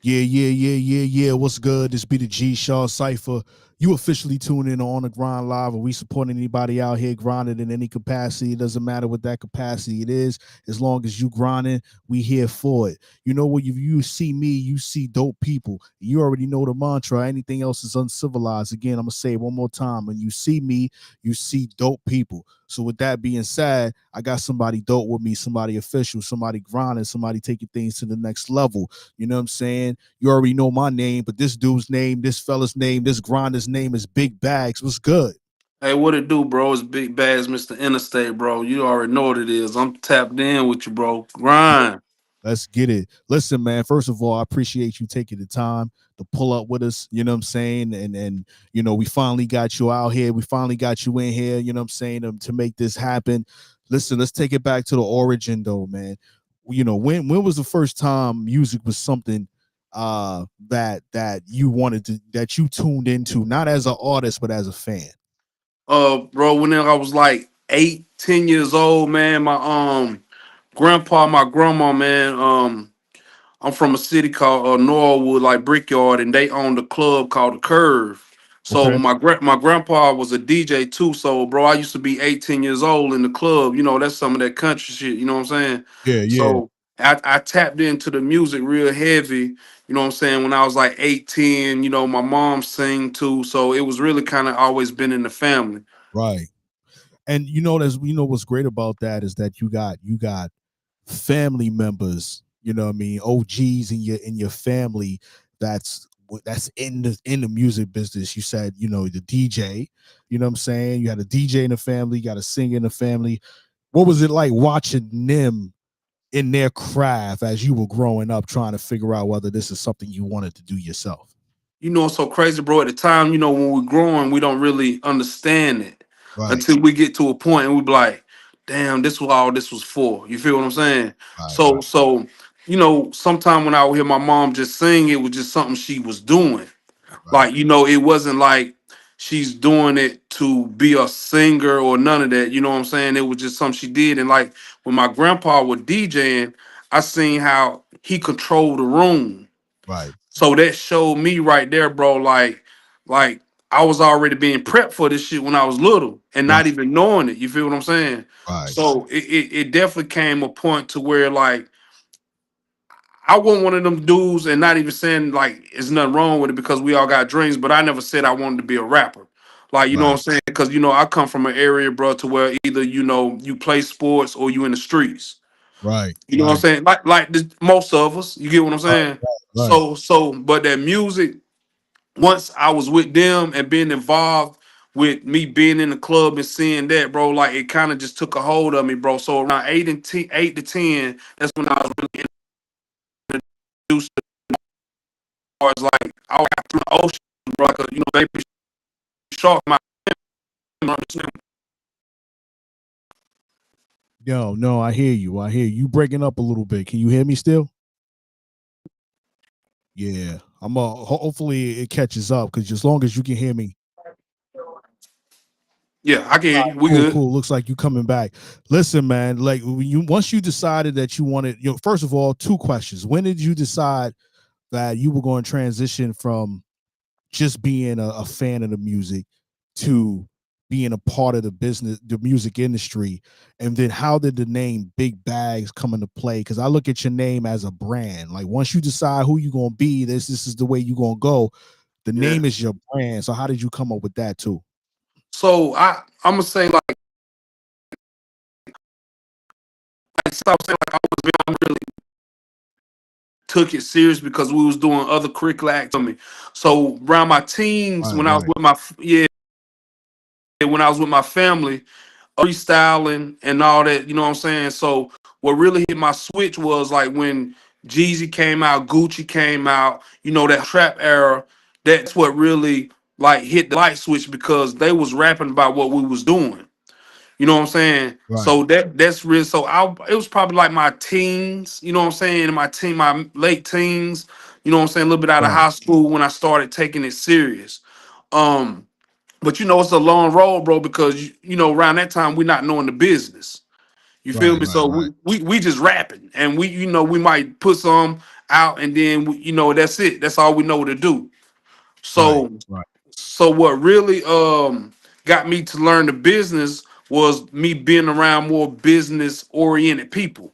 Yeah. What's good? This be the G Shah Cypha. You officially tune in on the grind live, and we supporting anybody out here grinding in any capacity. It doesn't matter what that capacity it is, as long as you grinding, we here for it. You know what? You see me, you see dope people. You already know the mantra. Anything else is uncivilized. Again, I'm gonna say it one more time. When you see me, you see dope people. So with that being said, I got somebody dope with me, somebody official, somebody grinding, somebody taking things to the next level. You know what I'm saying? You already know my name, but this dude's name, this fella's name, this grinder's name is Bigg Baggz. What's good? Hey, what it do, bro? It's Bigg Baggz, Mr. Interstate, bro. You already know what it is. I'm tapped in with you, bro. Grind. Let's get it. Listen, man, first of all, I appreciate you taking the time to pull up with us, you know what I'm saying? And we finally got you out here. We finally got you in here, you know what I'm saying, to make this happen. Listen, let's take it back to the origin though, man. When was the first time music was something that you wanted to that you tuned into, not as an artist, but as a fan? Bro, when I was like 8, 10 years old, man, my grandpa, my grandma, man, I'm from a city called Norwood, like Brickyard, and they owned a club called the Curve. So Okay. my grandpa was a DJ too. So bro, I used to be 18 years old in the club. You know, that's some of that country shit. You know what I'm saying? Yeah. So I tapped into the music real heavy. You know what I'm saying? When I was like 18, my mom sang too. So it was really kind of always been in the family. Right. And what's great about that is that you got family members, you know what I mean, OGs in your family that's in the music business. You said, the DJ, you know what I'm saying? You had a DJ in the family, you got a singer in the family. What was it like watching them in their craft as you were growing up trying to figure out whether this is something you wanted to do yourself? It's so crazy, bro. At the time, when we're growing, we don't really understand it Right, until we get to a point and we be like, damn, this was all this was for. You feel what I'm saying? right, So, sometime when I would hear my mom just sing, it was just something she was doing. right, Like, it wasn't like she's doing it to be a singer or none of that. You know what I'm saying? It was just something she did. And like when my grandpa was DJing, I seen how he controlled the room. right, So that showed me right there, bro. Like I was already being prepped for this shit when I was little and right, not even knowing it. You feel what I'm saying? right, So it definitely came a point to where like I wasn't one of them dudes, and not even saying like there's nothing wrong with it because we all got dreams, but I never said I wanted to be a rapper. Like, you know what I'm right, saying? Because I come from an area, bro, to where either you play sports or you in the streets. right, You know what I'm right, saying? Like most of us, you get what I'm right, saying? right. But that music, once I was with them and being involved with me being in the club and seeing that, bro, like it kind of just took a hold of me, bro. So around 8 to 10, that's when I was really introduced to as like I was through the ocean, bro. Like baby shark, my Yo, no, I hear you. I hear you breaking up a little bit. Can you hear me still? Yeah, hopefully it catches up because as long as you can hear me. yeah, I can hear you. We Cool, good. cool. Looks like you coming back. Listen, man, like once you decided that you wanted, first of all, two questions. When did you decide that you were going to transition from just being a fan of the music to being a part of the business, the music industry? And then how did the name Bigg Baggz come into play? Because I look at your name as a brand. Like once you decide who you're gonna be, this is the way you're gonna go. The Yeah. name is your brand. So how did you come up with that too? So I'm gonna say like stop saying like I really took it serious because we was doing other curricular activities. So around my teens, Right, when I was right, with when I was with my family, freestyling and all that, you know what I'm saying? So what really hit my switch was like when Jeezy came out, Gucci came out, that trap era, that's what really like hit the light switch because they was rapping about what we was doing. You know what I'm saying? right, So that's real. So it was probably like my teens, you know what I'm saying? In my late teens, you know what I'm saying? A little bit out of right, high school when I started taking it serious. Um, but it's a long road, bro, because around that time we're not knowing the business. You feel right, me? right, So right, we just rapping and we might put some out, and then that's it. That's all we know to do. Right. So Right. what really got me to learn the business was me being around more business oriented people,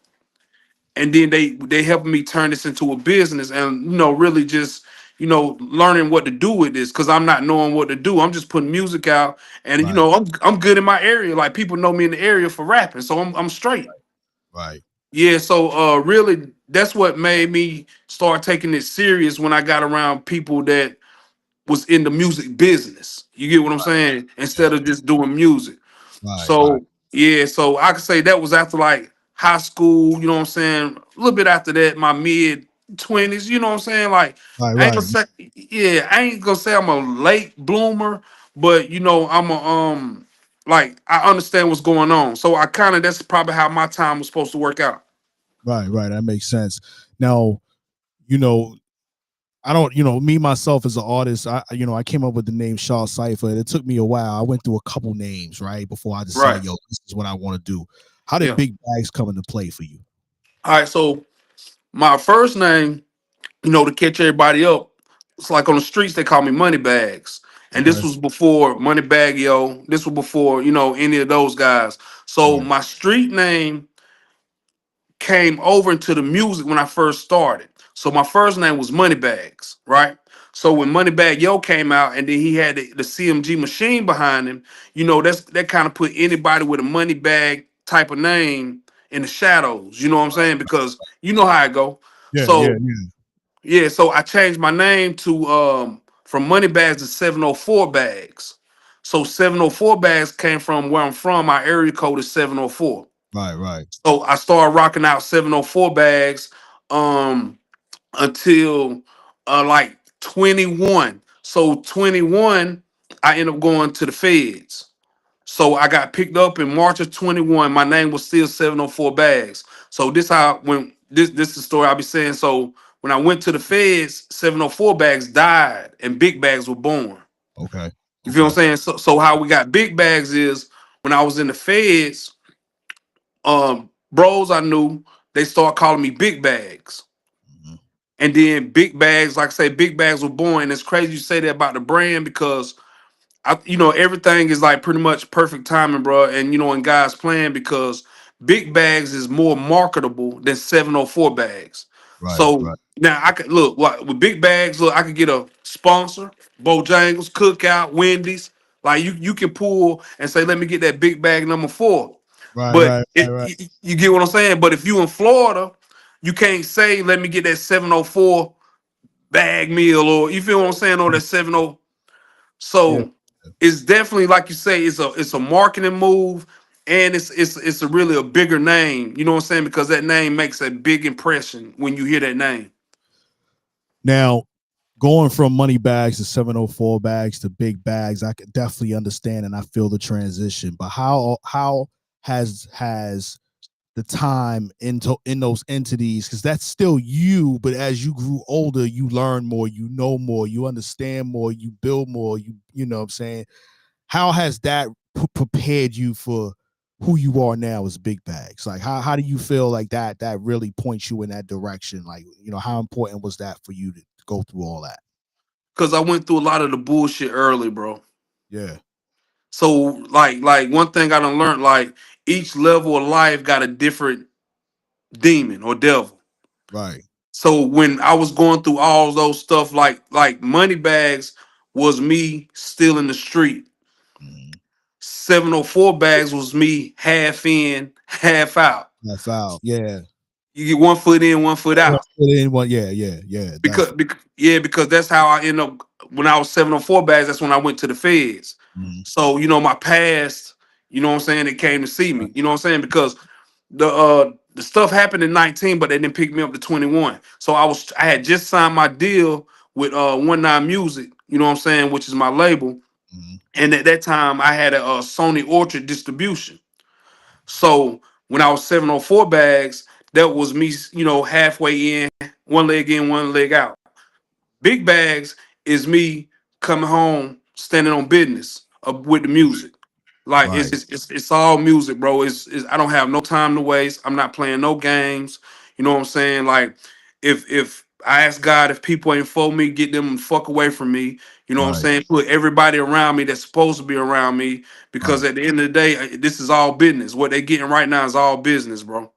and then they helped me turn this into a business, and really just learning what to do with this, because I'm not knowing what to do. I'm just putting music out, and Right. I'm good in my area. Like, people know me in the area for rapping, so I'm straight. Right. Yeah, so really that's what made me start taking it serious when I got around people that was in the music business. You get what I'm saying? Yeah. Instead of just doing music. Right. Right. So yeah, so I could say that was after like high school, you know what I'm saying? A little bit after that, my mid 20s, you know what I'm saying? Like, Right. I ain't Right. gonna say, yeah, I ain't gonna say I'm a late bloomer, but I'm a like, I understand what's going on. So I kind of, that's probably how my time was supposed to work out. Right. Right. That makes sense. Now, you know, I don't, me myself as an artist, I came up with the name Shah Cypha. And it took me a while. I went through a couple names, right, before I Right. decided, yo, this is what I want to do. How did Yeah. Bigg Baggz come into play for you? All right. So my first name, to catch everybody up, it's like on the streets they call me Money Bags. And this Okay. was before Money Bag Yo. This was before, any of those guys. So Right. my street name came over into the music when I first started. So my first name was Money Bags, right? So when Money Bag Yo came out, and then he had the CMG machine behind him, that kind of put anybody with a money bag type of name in the shadows. You know what I'm saying? Because you know how it go. Yeah. Yeah. So Yeah. yeah, so I changed my name to from Money Bags to 704 Bags. So 704 Bags came from where I'm from. My area code is 704. Right. Right. So I started rocking out 704 Bags um until like 21. So 21, I ended up going to the feds. So I got picked up in March of 21. My name was still 704 Bags. So this how when this is the story I'll be saying. So when I went to the feds, 704 Bags died and Bigg Baggz were born. Okay. You feel what Okay. I'm saying? So how we got Bigg Baggz is when I was in the feds, bros I knew, they start calling me Bigg Baggz. Mhm. And then Bigg Baggz, like I say, Bigg Baggz were born. And it's crazy you say that about the brand, because everything is like pretty much perfect timing, bro. And in God's plan, because Bigg Baggz is more marketable than 704 Bags. Right. So Right. now I could look like with Bigg Baggz, look, I could get a sponsor, Bojangles, Cookout, Wendy's. Like, you can pull and say, let me get that big bag number 4. Right. But Right. Right. Right. you get what I'm saying? But if you in Florida, you can't say, let me get that 704 bag meal, or you feel what I'm saying, or that 70. Yeah. So it's definitely, like you say, it's a marketing move, and it's a really a bigger name. You know what I'm saying? Because that name makes a big impression when you hear that name. Now, going from money bags to 704 bags to Bigg Baggz, I could definitely understand and I feel the transition. But how has the time in those entities, because that's still you, but as you grew older, you learn more, you know more, you understand more, you build more, you know what I'm saying? How has that prepared you for who you are now as Bigg Baggz? Like, how do you feel like that really points you in that direction? Like, how important was that for you to go through all that? Because I went through a lot of the bullshit early, bro. Yeah. So like one thing I done learned, like, each level of life got a different demon or devil. Right. So when I was going through all those stuff, like Money Bags was me still in the street. Mhm. 704 Bags was me half in, half out. That's out. Yeah. You get 1 foot in, 1 foot One out. foot in, one. Yeah. Yeah. Yeah. Definitely. Because that's how I end up when I was 704 Bags. That's when I went to the feds. Mhm. So my past, you know what I'm saying, it came to see Right. me. You know what I'm saying? Because the stuff happened in 19, but they didn't pick me up to 21. So I had just signed my deal with 19 Music, you know what I'm saying, which is my label. Mhm. And at that time I had a Sony Orchard distribution. So when I was 704 Bags, that was me, halfway in, one leg out. Bigg Baggz is me coming home, standing on business with the music. Like, Right. it's all music, bro. I don't have no time to waste. I'm not playing no games. You know what I'm saying? Like, if I ask God if people ain't for me, get them the fuck away from me. You know what I'm Right, saying? Put everybody around me that's supposed to be around me because right, at the end of the day, this is all business. What they getting right now is all business, bro.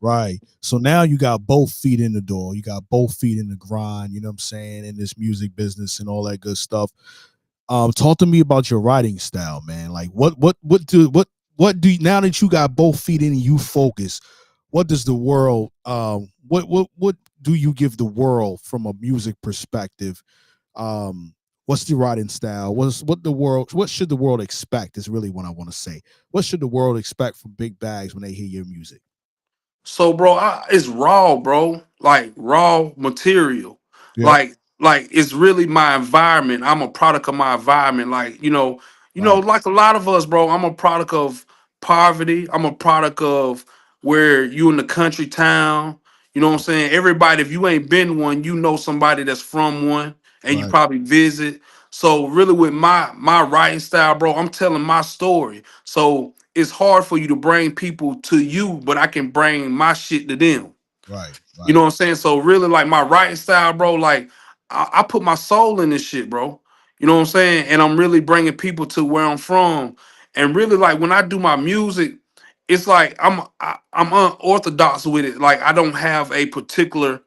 right. So now you got both feet in the door. You got both feet in the grind, you know what I'm saying, in this music business and all that good stuff. Talk to me about your writing style, man. Like what do now that you got both feet in and you focus, what does the world what do you give the world from a music perspective? What's the writing style? What should the world expect is really what I want to say. What should the world expect from Bigg Baggz when they hear your music? So, bro, it's raw, bro. Like raw material. Yeah. Like it's really my environment. I'm a product of my environment. Like Right, like a lot of us, bro. I'm a product of poverty. I'm a product of where you in the country town. You know what I'm saying? Everybody, if you ain't been one, you know somebody that's from one, and you right, probably visit. So, really, with my writing style, bro, I'm telling my story. So it's hard for you to bring people to you, but I can bring my shit to them. right, You know right, what I'm saying? So really, like my writing style, bro. Like I put my soul in this shit, bro. You know what I'm saying? And I'm really bringing people to where I'm from. And really, like when I do my music, it's like I'm unorthodox with it. Like I don't have a particular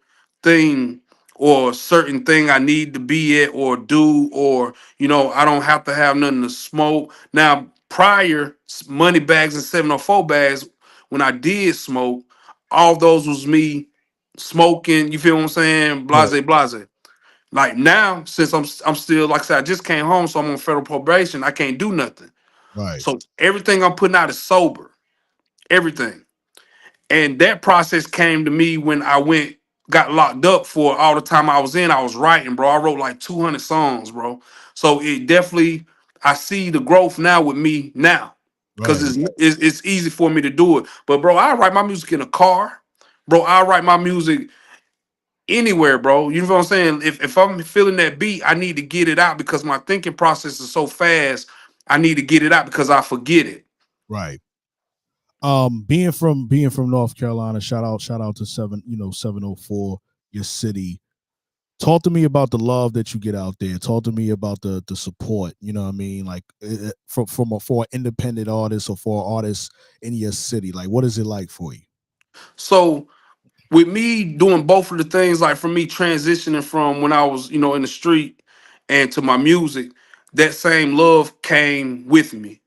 thing or certain thing I need to be at or do, or I don't have to have nothing to smoke. Now, prior money bags and 704 bags, when I did smoke, all those was me smoking. You feel what I'm saying? yeah, Blase, blase. Like now, since I'm still, like I said, I just came home, so I'm on federal probation. I can't do nothing. right, So everything I'm putting out is sober. Everything. And that process came to me when I got locked up for all the time I was in. I was writing, bro. I wrote like 200 songs, bro. So it definitely, I see the growth now with me now, because right, it's easy for me to do it. But bro, I write my music in a car, bro. I write my music anywhere, bro. You know what I'm saying? If I'm feeling that beat, I need to get it out because my thinking process is so fast. I need to get it out because I forget it. right. Being from North Carolina, shout out to 704, your city. Talk to me about the love that you get out there. Talk to me about the support, you know what I mean, like for an independent artist or for artists in your city. Like what is it like for you? So with me doing both of the things, like for me transitioning from when I was, in the street and to my music, that same love came with me.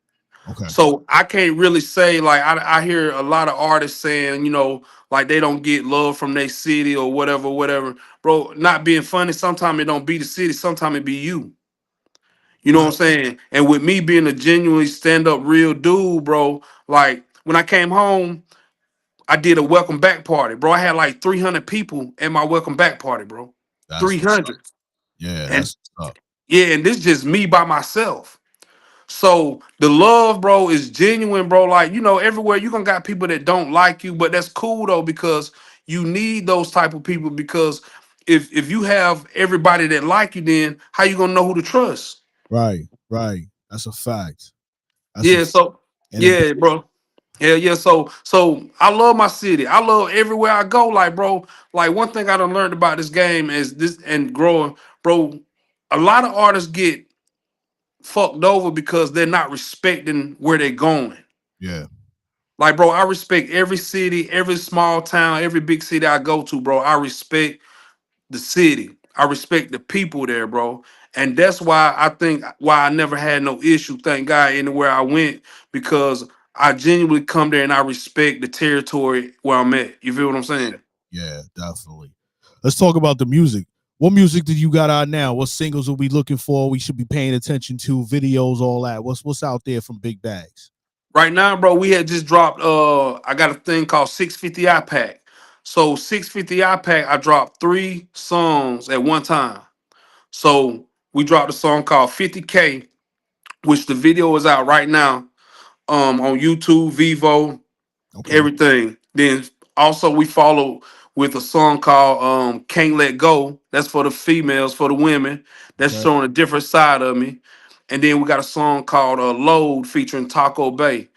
Okay. So I can't really say like I hear a lot of artists saying, like they don't get love from their city or whatever, whatever. Bro, not being funny, sometimes it don't be the city, sometimes it be you. You know what I'm Right, saying? And with me being a genuinely stand-up real dude, bro, like when I came home, I did a welcome back party, bro. I had like 300 people at my welcome back party, bro. that's what's up. 300. Yeah, And that's what's up. yeah, and this just me by myself. So the love, bro, is genuine, bro. Like, everywhere you're gonna got people that don't like you, but that's cool though, because you need those type of people because if you have everybody that like you, then how you gonna know who to trust? Right, right, that's a fact. That's a Yeah, so and then yeah, bro. Yeah, yeah. So I love my city. I love everywhere I go. Like, bro, like one thing I done learned about this game is this and growing, bro. A lot of artists get fucked over because they're not respecting where they're going. yeah, Like, bro, I respect every city, every small town, every big city I go to, bro. I respect the city. I respect the people there, bro. And that's why I think why I never had no issue, thank God, anywhere I went, because I genuinely come there and I respect the territory where I'm at. You feel what I'm saying? yeah, definitely. Let's talk about the music. What music did you got out now? What singles are we looking for? We should be paying attention to videos, all that. What's out there from Bigg Baggz? Right now, bro, we had just dropped I got a thing called 650 iPack. So 650 iPack, I dropped 3 songs at one time. So we dropped a song called 50K, which the video is out right now on YouTube, Vivo, Okay, everything. Then also we follow with a song called Can't Let Go. That's for the females, for the women. That's okay, showing a different side of me. And then we got a song called Load featuring Taco Bay.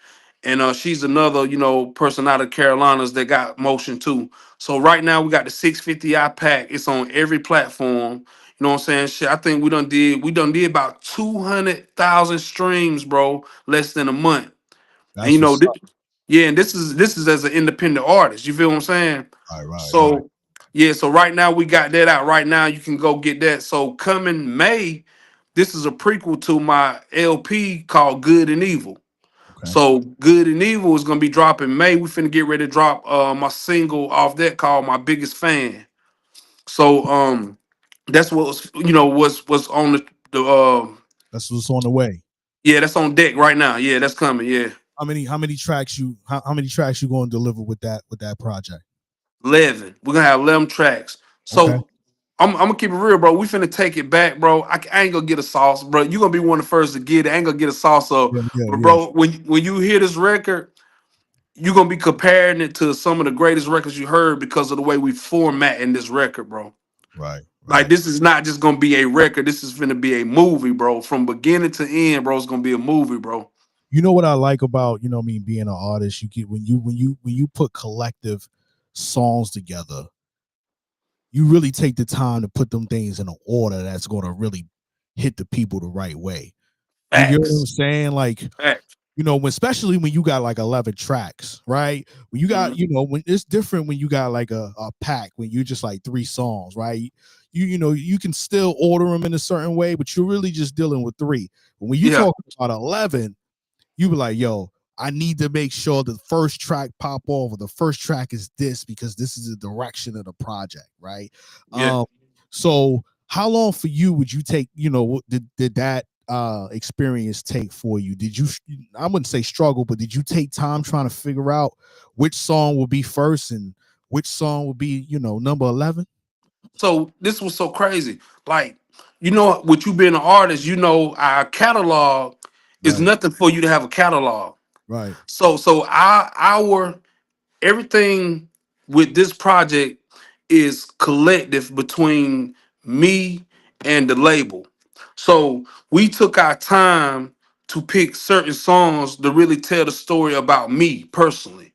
and she's another, person out of Carolinas that got motion too. So right now we got the 650i pack. It's on every platform. You know what I'm saying? Shit, I think we done did about 200,000 streams, bro, less than a month. And That's what's up. yeah, and this is as an independent artist. You feel what I'm saying? Right, right, right. So yeah, so right now we got that out. Right now you can go get that. So coming May, this is a prequel to my LP called Good and Evil. Okay. So Good and Evil is gonna be dropping May. We finna get ready to drop my single off that called My Biggest Fan. So that's what's on the That's what's on the way. yeah, that's on deck right now. Yeah, that's coming. Yeah. How many tracks you going to deliver with that project? 11. We're gonna have 11 tracks. Okay. So I'm gonna keep it real, bro. We finna take it back, bro. I ain't gonna get a sauce, bro. You gonna be one of the first to get it. I ain't gonna get a sauce up. Yeah, yeah, But yeah. bro, when you hear this record, you gonna be comparing it to some of the greatest records you heard because of the way we format in this record, bro. Right, Like right. this is not just gonna be a record. This is gonna be a movie, bro. From beginning to end, bro. It's gonna be a movie, bro. You know what I like about, what I mean, being an artist, you get when you put collective songs together, you really take the time to put them things in an order that's going to really hit the people the right way. You get what I'm Facts. saying? Like, Facts. especially when you got like 11 tracks, right? When you got, Mhm. when it's different when you got like a pack, when you just like 3 songs, right? You can still order them in a certain way, but you're really just dealing with three. But when you Yeah. talk about 11, you be like, yo, I need to make sure the first track pop off, or the first track is this because this is the direction of the project, right? Yeah. Um, so how long for you would you take, did that experience take for you? Did you, I wouldn't say struggle, but did you take time trying to figure out which song would be first and which song would be, number 11? So this was so crazy. Like, with you being an artist, our catalog is Right, nothing for you to have a catalog. right, So our everything with this project is collective between me and the label. So we took our time to pick certain songs to really tell the story about me personally.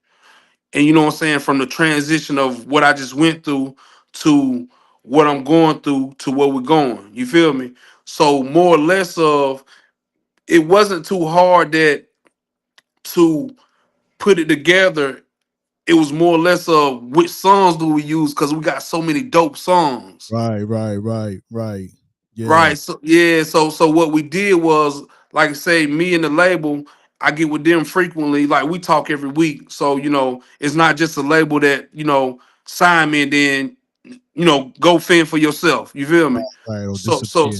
And you know what I'm saying, from the transition of what I just went through to what I'm going through to where we're going. You feel me? So more or less of it wasn't too hard that to put it together. It was more or less of which songs do we use because we got so many dope songs. right, right, right, right. Yeah, Right. So yeah, so what we did was, like I say, me and the label, I get with them frequently. Like we talk every week. So, it's not just a label that, sign me and then, go fend for yourself. You feel me? right. Or So disappear.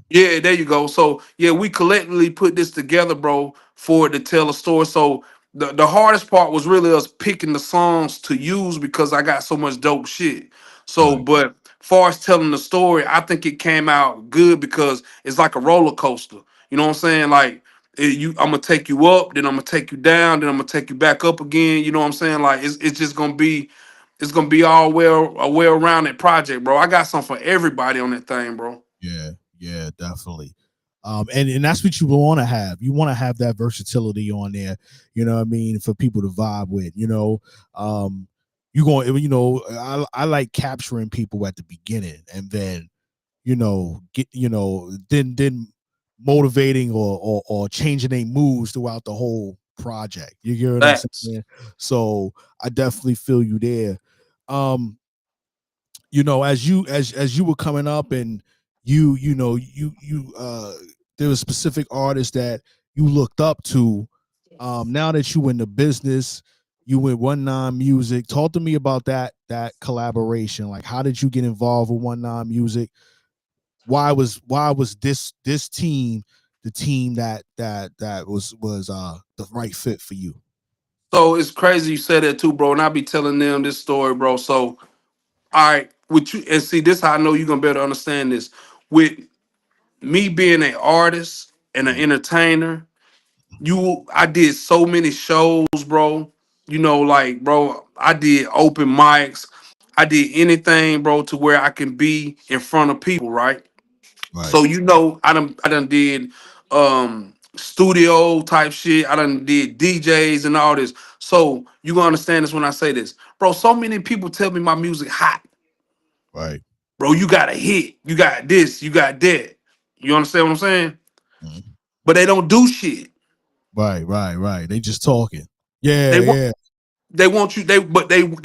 Yeah, yeah, there you go. So yeah, we collectively put this together, bro, for it to tell a story. So the hardest part was really us picking the songs to use because I got so much dope shit. So, right. but far as telling the story, I think it came out good because it's like a roller coaster. You know what I'm saying? Like I'm gonna take you up, then I'm gonna take you down, then I'm gonna take you back up again. You know what I'm saying? Like it's just gonna be all a well rounded project, bro. I got something for everybody on that thing, bro. Yeah, yeah, definitely. And that's what you want to have. You want to have that versatility on there. You know what I mean, for people to vibe with. You going. I like capturing people at the beginning, and then get then motivating or changing their moves throughout the whole project. You get what I'm Facts. saying? So I definitely feel you there. Um, as you were coming up, and there was specific artists that you looked up to. Now that you in the business, you with One Nine Music. Talk to me about that collaboration. Like, how did you get involved with One Nine Music? Why was this team the team that was the right fit for you? So it's crazy you said that too, bro. And I be telling them this story, bro. So all right, with you and see this how I know you're gonna better understand this. With me being an artist and an entertainer, I did so many shows, bro. Like, bro, I did open mics. I did anything, bro, to where I can be in front of people, right? Right. So I done did studio type shit. I done did DJs and all this. So you gonna understand this when I say this, bro. So many people tell me my music hot, Right. bro. You got a hit, you got this, you got that. You understand what I'm saying? Mhm. But they don't do shit. Right, right, right. They just talking. Yeah, They want yeah. they want you they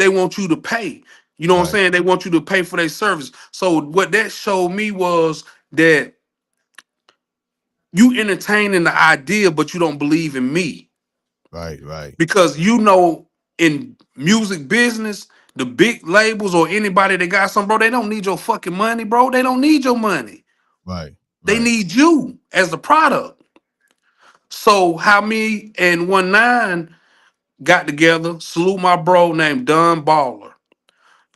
want you to pay. You know what I'm Right, saying? They want you to pay for their service. So what that showed me was that you entertaining the idea, but you don't believe in me. right, right, Because in music business, the big labels or anybody that got some, bro, they don't need your fucking money, bro. They don't need your money. right, They right. need you as the product. So how me and 19 got together, salute my bro named Don Baller.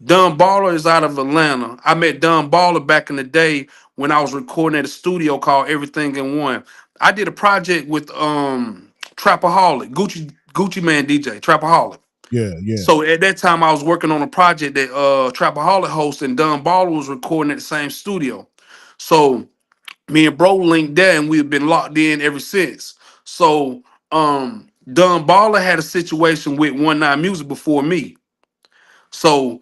Don Baller is out of Atlanta. I met Don Baller back in the day when I was recording at a studio called Everything in One. I did a project with Trapaholic, Gucci Man DJ, Trapaholic. Yeah, yeah, So at that time, I was working on a project that Trapaholic host and Don Baller was recording at the same studio. So me and bro linked there, and we've been locked in ever since. So Don Baller had a situation with 19 Music before me. So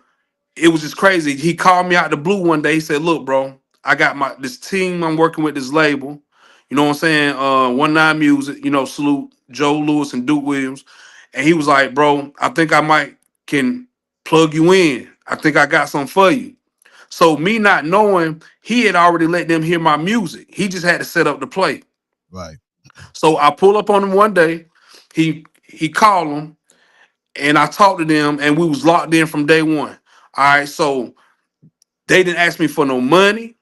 it was just crazy. He called me out the blue one day. He said, "Look, bro, I got this team. I'm working with this label. You know what I'm saying? 19 Music. You know, salute Joe Lewis and Duke Williams." And he was like, "Bro, I think I might can plug you in. I think I got something for you." So me not knowing, he had already let them hear my music. He just had to set up the play. right, So I pull up on him one day. He called him, and I talked to them, and we was locked in from day one. All right, so they didn't ask me for no money.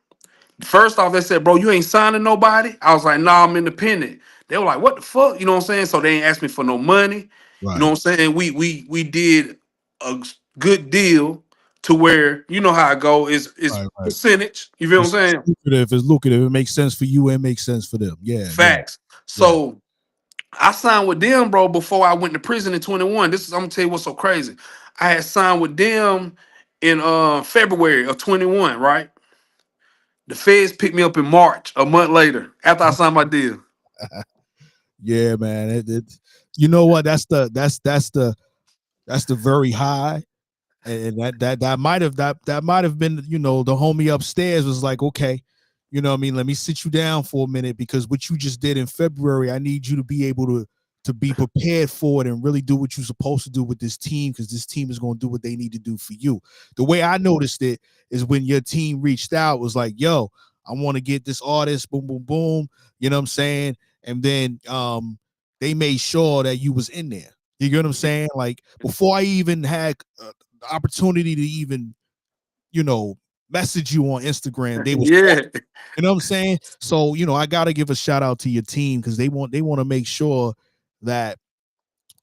First off, they said, "Bro, you ain't signing nobody." I was like, "Nah, I'm independent." They were like, "What the fuck?" You know what I'm saying? So they ain't asked me for no money. You know right, what I'm saying? We did a good deal to where you know how it go is right, right. percentage. You feel what I'm It's saying? lucrative. It's lucrative. It makes sense for you. It makes sense for them. Yeah, yeah, Facts. yeah. So I signed with them, bro, before I went to prison in 21. I'm gonna tell you what's so crazy. I had signed with them in February of 21, right? The feds picked me up in March, a month later, after I signed my deal. Yeah, man. You know what? That's the very high, and that might have been, the homie upstairs was like, okay, what I mean, let me sit you down for a minute, because what you just did in February, I need you to be able to be prepared for it and really do what you're supposed to do with this team, because this team is going to do what they need to do for you. The way I noticed it is when your team reached out, was like, yo, I want to get this artist, boom, boom, boom, you know what I'm saying? And then they made sure that you was in there. You get what I'm saying? Like, before I even had the opportunity to even, you know, message you on Instagram, they was talking. Yeah, You know what I'm saying? So, I gotta give a shout out to your team, because they want to make sure that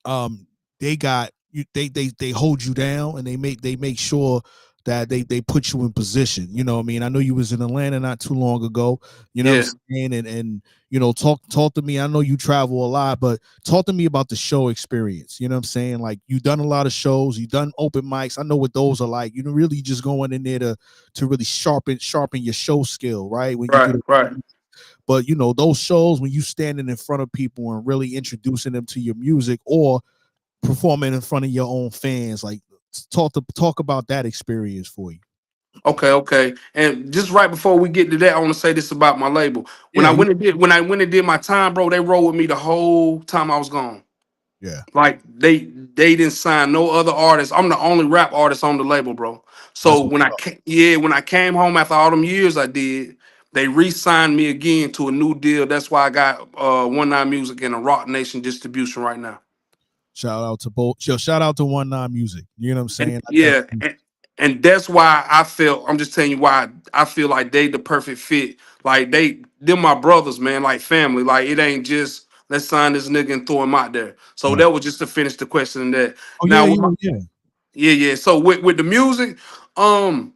um they got you, they hold you down, and they make sure that they put you in position. You know what I mean? I know you was in Atlanta not too long ago. You know what yeah, I'm saying? And talk to me. I know you travel a lot, but talk to me about the show experience. You know what I'm saying? Like, you done a lot of shows, you done open mics. I know what those are like. You know, really just going in there to really sharpen your show skill, right? When you do right, the, right. but those shows when you standing in front of people and really introducing them to your music, or performing in front of your own fans, like, talk about that experience for you. Okay, okay. And just right before we get to that, I want to say this about my label. Yeah, When I went and did my time, bro, they rolled with me the whole time I was gone. yeah, Like they didn't sign no other artists. I'm the only rap artist on the label, bro. So that's what, when I came home after all them years I did, they re-signed me again to a new deal. That's why I got 19 Music and a Rock Nation distribution right now. shout out to both. Shout out to 19 Music. You know what I'm And saying? I yeah, definitely, and that's why I feel I'm just telling you why I feel like they the perfect fit. Like them my brothers, man, like family. Like it ain't just let's sign this nigga and throw him out there. So right. that was just to finish the question and that. Oh yeah, Now with yeah, yeah. yeah, yeah. So with the music, um,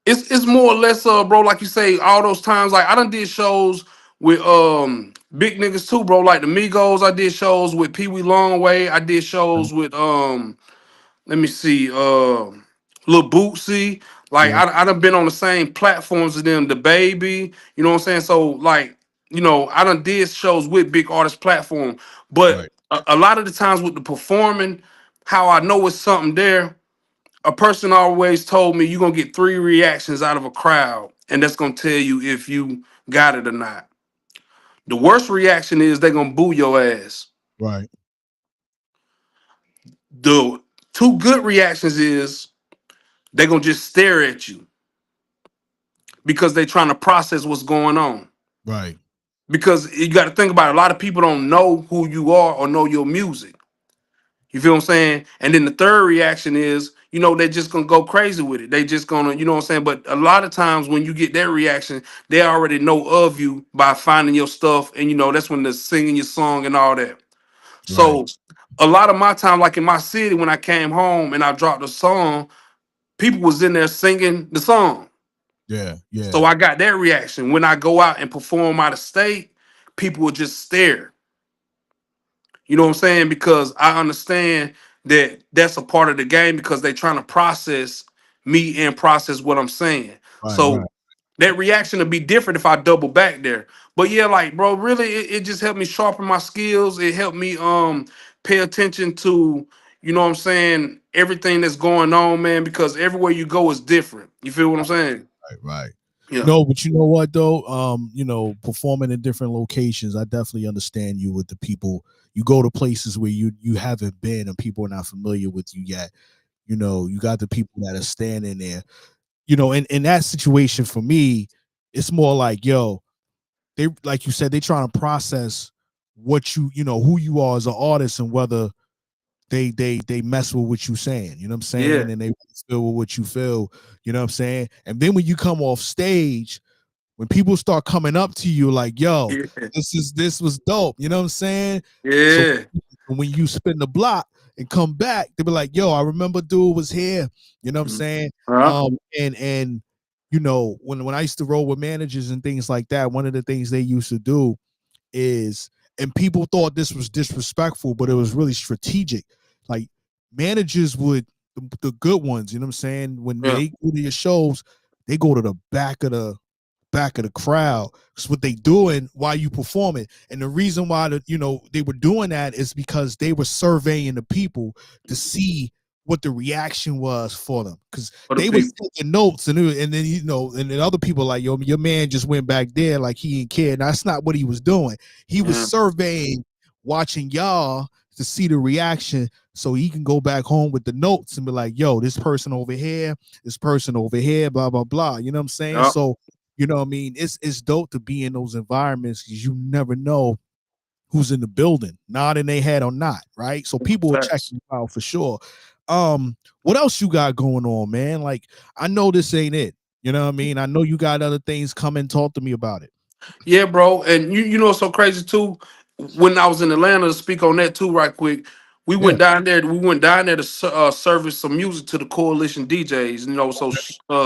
it's more or less bro, like you say, all those times, like I done did shows with big niggas too, bro. Like the Migos, I did shows with Pee Wee Longway, I did shows with let me see, Lil Bootsy. Like Yeah, I done been on the same platforms as them, the baby, you know what I'm saying? So like I done did shows with big artist platform, but Right. a lot of the times with the performing, how I know it's something there. A person always told me you're gonna get three reactions out of a crowd, and that's gonna tell you if you got it or not. The worst reaction is they're gonna boo your ass. Right. The two good reactions is they're gonna just stare at you because they're trying to process what's going on. Right. Because you got to think about it, a lot of people don't know who you are or know your music. You feel what I'm saying? And then the third reaction is, they're just gonna go crazy with it. They just gonna, you know what I'm saying? But a lot of times when you get that reaction, they already know of you by finding your stuff, and that's when they're singing your song and all that. Right. So a lot of my time, like in my city, when I came home and I dropped a song, people was in there singing the song. Yeah. Yeah. So I got that reaction. When I go out and perform out of state, people will just stare. You know what I'm saying? Because I understand that that's a part of the game because they're trying to process me and process what I'm saying. Right. Right. So that reaction will be different if I double back there. But yeah, like bro, really, it just helped me sharpen my skills. It helped me pay attention to, what I'm saying, everything that's going on, man, because everywhere you go is different. You feel what I'm saying? Right. Right. Yeah. No, but you know what though? Performing in different locations, I definitely understand you with the people. You go to places where you haven't been and people are not familiar with you yet. You got the people that are standing there. In that situation for me, it's more like, yo, they like you said, they trying to process what who you are as an artist and whether they mess with what you saying, you know what I'm Yeah. saying, and they feel with what you feel, you know what I'm saying. And then when you come off stage, when people start coming up to you like, yo, Yeah. this was dope, you know what I'm saying? So Yeah. when you spin the block and come back, they be like, yo, I remember dude was here, you know what I'm Mhm. saying? Huh? And when I used to roll with managers and things like that, one of the things they used to do is, and people thought this was disrespectful, but it was really strategic. Like managers would, the good ones, you know what I'm saying, when Yeah. they go to your shows, they go to the back of the crowd. It's what they doing while you performing. And the reason why they were doing that is because they were surveying the people to see what the reaction was for them. Because For the they was people. taking notes, and then and then other people like, yo, your man just went back there like he didn't care. And that's not what he was doing. He was Yeah. surveying, watching y'all to see the reaction so he can go back home with the notes and be like, yo, this person over here, this person over here, blah, blah, blah. You know what I'm saying? Yeah. So what I mean? It's dope to be in those environments because you never know who's in the building, nodding their head or not, right? So people will check Facts. you out for sure. What else you got going on, man? Like, I know this ain't it. You know what I mean? I know you got other things coming. Talk to me about it. Yeah, bro. And you know what's so crazy too? When I was in Atlanta, to speak on that too, right quick. We Yeah. went down there. We went down there to service some music to the coalition DJs. So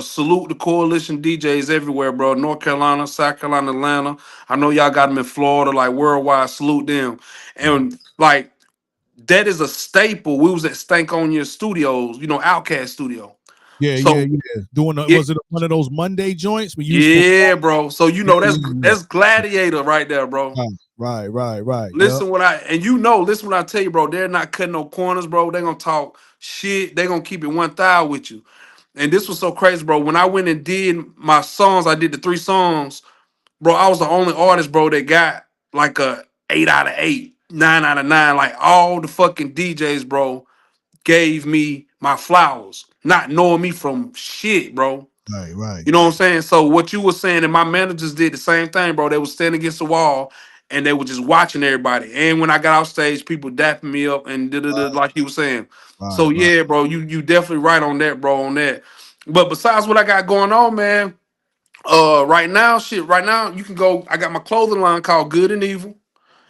salute the coalition DJs everywhere, bro. North Carolina, South Carolina, Atlanta. I know y'all got them in Florida, like worldwide. Salute them. Right. And like that is a staple. We was at Stankonia Studios, Outcast Studio. Yeah, yeah, So yeah. Doing yeah, was it one of those Monday joints we used to perform? yeah, bro. So Yeah, that's yeah, yeah. that's Gladiator right there, bro. Right, right, right. Yep. Listen what I tell you, bro. They're not cutting no corners, bro. They're gonna talk shit. They're gonna keep it 1,000 with you. And this was so crazy, bro. When I went and did my songs, I did the 3 songs, bro. I was the only artist, bro, that got like a 8 out of 8, 9 out of 9. Like all the fucking DJs, bro, gave me my flowers, not knowing me from shit, bro. Right, right. You know what I'm saying? So what you were saying, and my managers did the same thing, bro. They were standing against the wall and they were just watching everybody. And when I got off stage, people dapping me up and like you were saying. So Right, right. yeah, bro, you definitely right on that, bro, on that. But besides what I got going on, man, right now, you can go. I got my clothing line called Good and Evil.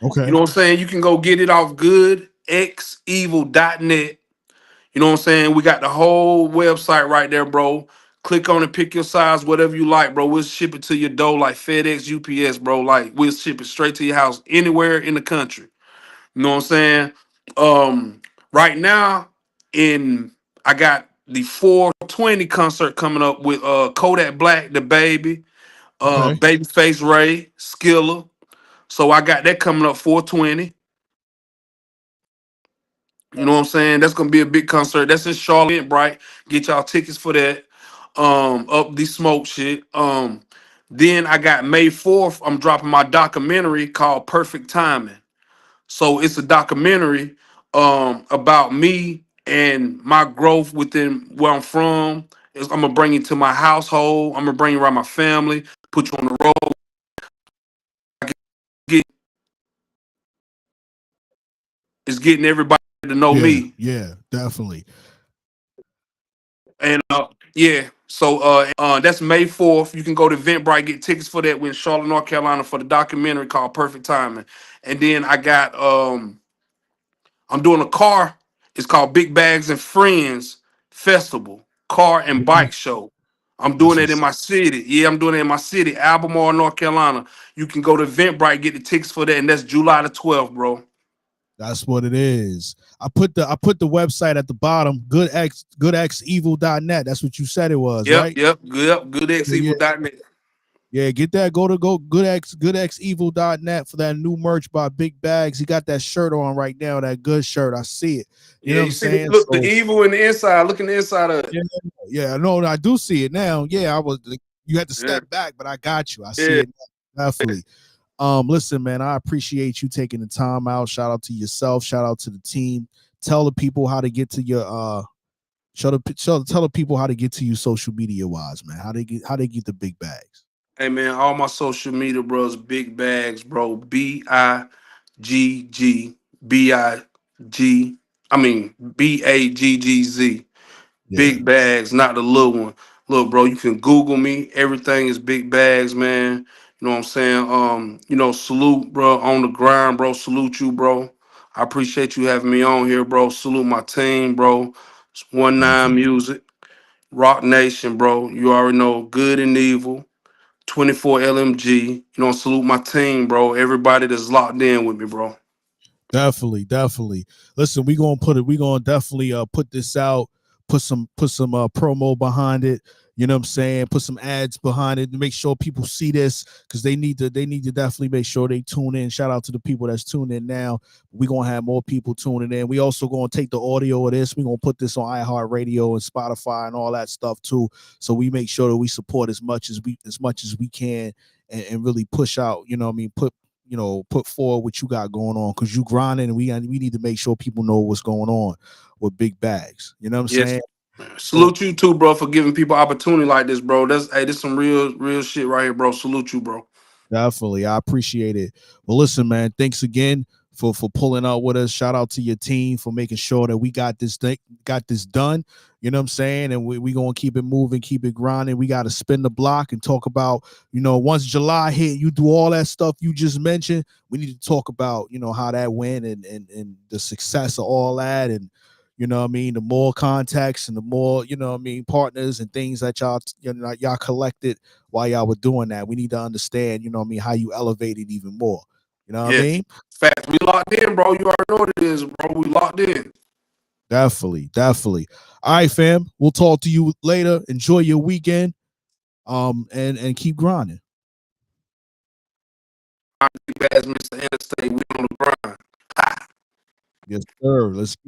You Okay. know what I'm saying? You can go get it off goodxevil.net. You know what I'm saying? We got the whole website right there, bro. Click on it, pick your size, whatever you like, bro. We'll ship it to your door like FedEx, UPS, bro. Like we'll ship it straight to your house anywhere in the country. You know what I'm saying? Um, right now, in I got the 420 concert coming up with Kodak Black, the baby, Okay. Babyface Ray, Skilla. So I got that coming up 420. You know what I'm saying? That's gonna be a big concert. That's in Charlotte, Bright. Get y'all tickets for that. Up the smoke shit. Then I got May 4th. I'm dropping my documentary called Perfect Timing. So it's a documentary about me and my growth within where I'm from. I'm gonna bring you to my household. I'm gonna bring you around my family. Put you on the road. Get, it's getting everybody to know Yeah, me. yeah, definitely. And yeah, so that's May 4th. You can go to Eventbrite, get tickets for that. We're in Charlotte, North Carolina for the documentary called Perfect Timing. And then I got I'm doing a car. It's called Bigg Baggz and Friends Festival, car and bike show. I'm That's doing it in what's my city. Yeah, I'm doing it in my city, Albermarle, North Carolina. You can go to Eventbrite, get the tickets for that, and that's July the 12th, bro. That's what it is. I put the website at the bottom, goodxevil.net. That's what you said it was, Yep, right? yep, good, Yeah, goodxevil.net. yeah, get that. Go goodxevil.net for that new merch by Bigg Baggz. He got that shirt on right now, that good shirt. I see it. You Yeah, know what you I'm see the saying? look, the So evil in the inside. Look in the inside of it. yeah, yeah, no, I do see it now. Yeah, I was you had to Yeah, step back, but I got you. I see yeah. it now, definitely. Listen, man, I appreciate you taking the time out. Shout out to yourself, shout out to the team. Tell the people how to get to your tell the people how to get to you social media wise, man. How they get the Bigg Baggz. Hey man, all my social media bros, Bigg Baggz, bro. Biggg. I mean Baggz. Yeah, Bigg Baggz, not the little one. Look, bro, you can Google me. Everything is Bigg Baggz, man. You know what I'm saying? Salute, bro, on the grind, bro. Salute you, bro. I appreciate you having me on here, bro. Salute my team, bro. It's 19 definitely. Music, Rock Nation, bro. You already know good and evil. 24 LMG. You know, salute my team, bro. Everybody that's locked in with me, bro. Definitely. Listen, we gonna definitely put this out, put some promo behind it. You know what I'm saying? Put some ads behind it to make sure people see this because they need to definitely make sure they tune in. Shout out to the people that's tuned in now. We're gonna have more people tuning in. We also gonna take the audio of this. We're gonna put this on iHeartRadio and Spotify and all that stuff too. So we make sure that we support as much as we can and really push out, you know what I mean, put forward what you got going on because you grinding and we need to make sure people know what's going on with Bigg Baggz. You know what I'm Yes. saying? So Salute you too, bro, for giving people opportunity like this, bro. This some real shit right here, bro. Salute you, bro. definitely, I appreciate it. Well, listen, man, thanks again for pulling out with us. Shout out to your team for making sure that we got this done. You know what I'm saying? And we gonna keep it moving, keep it grinding. We got to spin the block and talk about, once July hit, you do all that stuff you just mentioned. We need to talk about, how that went and the success of all that and what I mean, the more contacts and the more, what I mean, partners and things that y'all collected while y'all were doing that. We need to understand, what I mean, how you elevated even more. You know what I Yeah. mean? Facts. We locked in, bro. You already know what it is, bro. We locked in. Definitely. All right, fam. We'll talk to you later. Enjoy your weekend. And keep grinding. Big Bass, Mr. Interstate. We on the grind. Yes, sir. Let's get it.